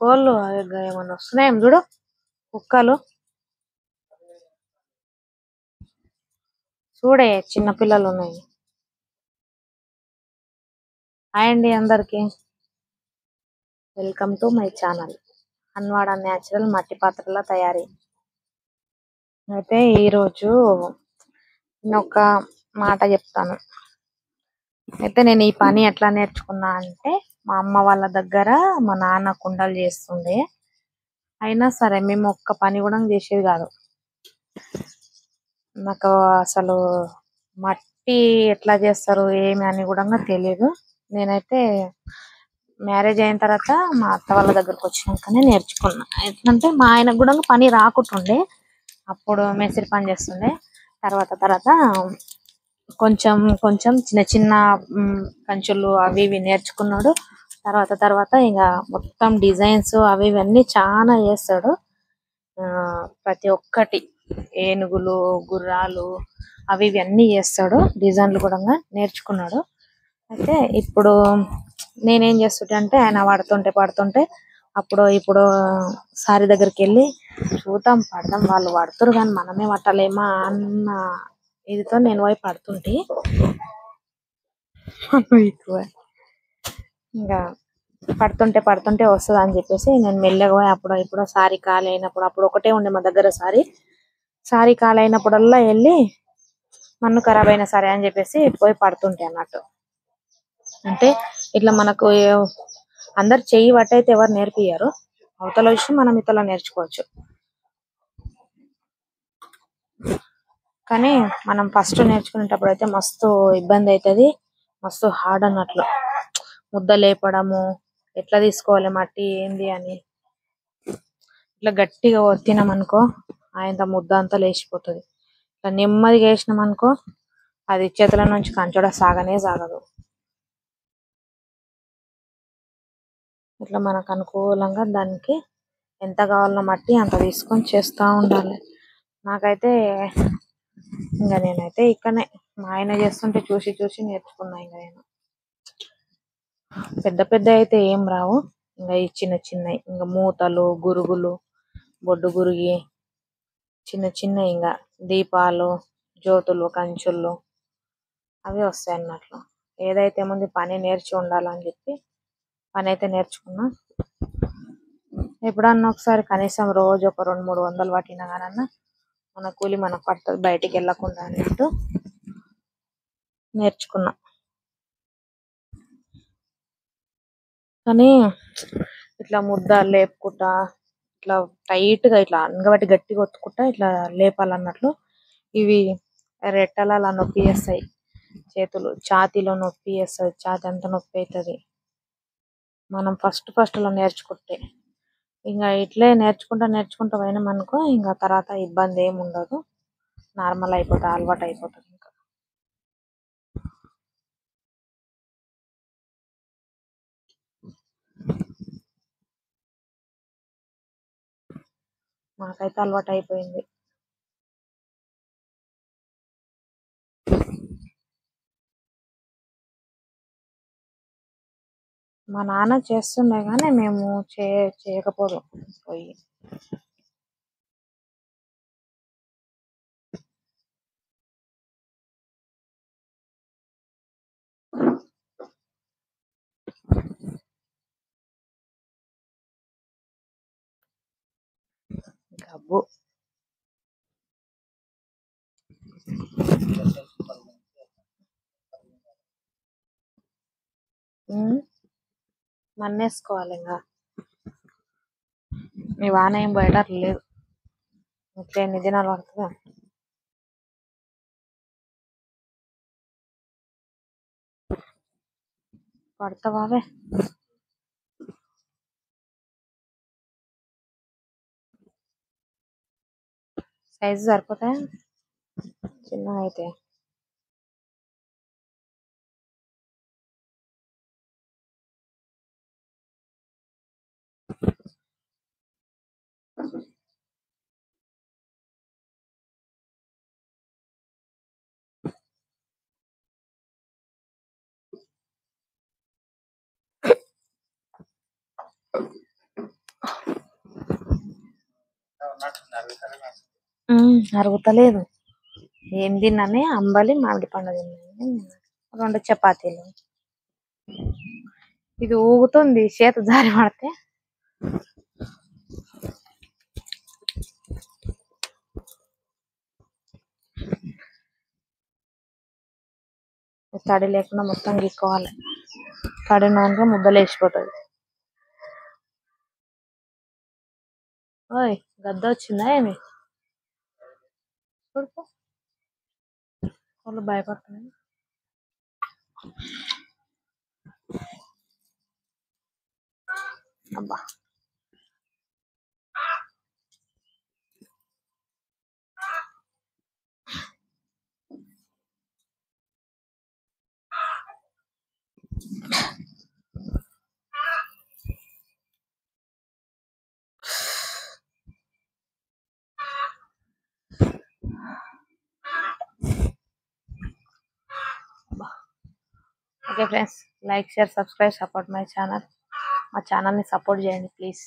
కోళ్ళు ఏమన్నా వస్తున్నాయేమో చూడు, కుక్కలు చూడే, చిన్న పిల్లలు ఉన్నాయి. హాయ్ అండి అందరికి, వెల్కమ్ టు మై ఛానల్ అన్వాడ న్యాచురల్ మట్టి పాత్రల తయారీ. అయితే ఈరోజు నేను ఒక మాట చెప్తాను. అయితే నేను ఈ పని ఎట్లా నేర్చుకున్నా అంటే, మా అమ్మ వాళ్ళ దగ్గర మా నాన్న కుండలు చేస్తుండే. అయినా సరే మేము ఒక్క పని కూడా చేసేది కాదు. నాకు అసలు మట్టి ఎట్లా చేస్తారు ఏమి అని కూడా తెలియదు. నేనైతే మ్యారేజ్ అయిన తర్వాత మా అత్త వాళ్ళ దగ్గరకు వచ్చినాకనే నేర్చుకున్నా. ఎట్లంటే మా ఆయనకు కూడా పని రాకుంటుండే, అప్పుడు మేస్త్రి పని చేస్తుండే. తర్వాత తర్వాత కొంచెం కొంచెం చిన్న చిన్న కంచులు అవి ఇవి నేర్చుకున్నాడు. తర్వాత తర్వాత ఇక మొత్తం డిజైన్స్ అవి ఇవన్నీ చాలా చేస్తాడు. ప్రతి ఒక్కటి ఏనుగులు, గుర్రాలు అవి ఇవన్నీ చేస్తాడు. డిజైన్లు కూడా నేర్చుకున్నాడు. అయితే ఇప్పుడు నేనేం చేస్తుంటే అంటే, ఆయన పడుతుంటే పడుతుంటే అప్పుడు ఇప్పుడు సారి దగ్గరికి వెళ్ళి చూద్దాం, పడదాం, వాళ్ళు పడుతురు కానీ మనమే పట్టలేమా అన్న ఇదితో నేను పోయి పడుతుంటే, ఇంకా పడుతుంటే పడుతుంటే వస్తుంది అని చెప్పేసి నేను మెల్లగా పోయి అప్పుడు ఇప్పుడు సారీ ఖాళీ అయినప్పుడు, అప్పుడు ఒకటే ఉండే మా దగ్గర సారీ ఖాళీ అయినప్పుడల్లా వెళ్ళి మన్ను ఖరాబ్ అయినా సరే అని చెప్పేసి పోయి పడుతుంటే అన్నట్టు. అంటే ఇట్లా మనకు అందరు చెయ్యి పట్టయితే ఎవరు నేర్పియ్యరు, అవతల విషయం మనం ఇతల నేర్చుకోవచ్చు. కానీ మనం ఫస్ట్ నేర్చుకునేటప్పుడు అయితే మస్తు ఇబ్బంది అవుతుంది, మస్తు హార్డ్ అన్నట్లు. ముద్ద లేపడము, ఎట్లా తీసుకోవాలి మట్టి ఏంది అని, ఇట్లా గట్టిగా ఒత్తినాం అనుకో ఆయన ముద్ద అంతా లేచిపోతుంది. ఇట్లా నెమ్మదిగా వేసినాం అనుకో అది చేతుల నుంచి కంచోడ సాగనే సాగదు. ఇట్లా మనకు అనుకూలంగా దానికి ఎంత కావాలన్న మట్టి అంత తీసుకొని చేస్తూ ఉండాలి. నాకైతే ఇంకా నేనైతే ఇక్కడనే మా ఆయన చేస్తుంటే చూసి చూసి నేర్చుకున్నా. ఇంకా నేను పెద్ద పెద్ద అయితే ఏం రావు, ఇంకా ఈ చిన్న చిన్నవి ఇంకా మూతలు, గురుగులు, బొడ్డు గురిగి, చిన్న చిన్న ఇంకా దీపాలు, జ్యోతులు, కంచులు అవి వస్తాయి అన్నట్లు. ఏదైతే ముందు పని నేర్చి ఉండాలని చెప్పి పని అయితే నేర్చుకున్నా. ఎప్పుడన్నా ఒకసారి కనీసం రోజు ఒక 200-300 పట్టినా కానన్నా మన కూలి మనకు పడుతుంది, బయటికి వెళ్ళకుండా అన్నట్టు నేర్చుకున్నా. కానీ ఇట్లా ముద్ద లేపుకుంటా, ఇట్లా టైట్ గా ఇట్లా అంగబట్టి గట్టిగా ఒత్తుకుంటా ఇట్లా లేపాలన్నట్లు. ఇవి రెట్టలలో నొప్పి చేస్తాయి, చేతులు ఛాతీలో నొప్పి చేస్తుంది, ఛాతీ అంతా నొప్పి అవుతుంది మనం ఫస్ట్ లో నేర్చుకుంటే. ఇంకా ఇట్లే నేర్చుకుంటా పోయినాం అనుకో ఇంకా తర్వాత ఇబ్బంది ఏమి ఉండదు, నార్మల్ అయిపోతుంది, అలవాటు అయిపోతుంది. ఇంకా మాకైతే అలవాటు అయిపోయింది. మా నాన్న చేస్తుండే కానీ మేము చేయకపోదు పోయి. గబ్బు మన్నేసుకోవాలి. ఇంకా మీ వాన ఏం బయట లేదు, ఇట్లా ఎన్ని దినాలు పడుతుందా. పడతావావే సైజు సరిపోతాయా చిన్నగా అయితే? అరుగుతలేదు. ఏం తిన్నానే? అంబలి మామిడి పండు తిన్నాను, 2 చపాతీలు. ఇది ఊగుతుంది చేతి జారి పడితే. తడి లేకుండా మొత్తం గీక్కోవాలి. తడి ఉన్నదంటే ముద్దలు వేసిపోతుంది. ఓయ్, గద్ద వచ్చిందా ఏమి? చూడుకో, వాళ్ళు భయపడుతున్నాయి. అబ్బా, okay friends, like, share, subscribe, support my channel. మా ఛానల్ని సపోర్ట్ చేయండి ప్లీజ్.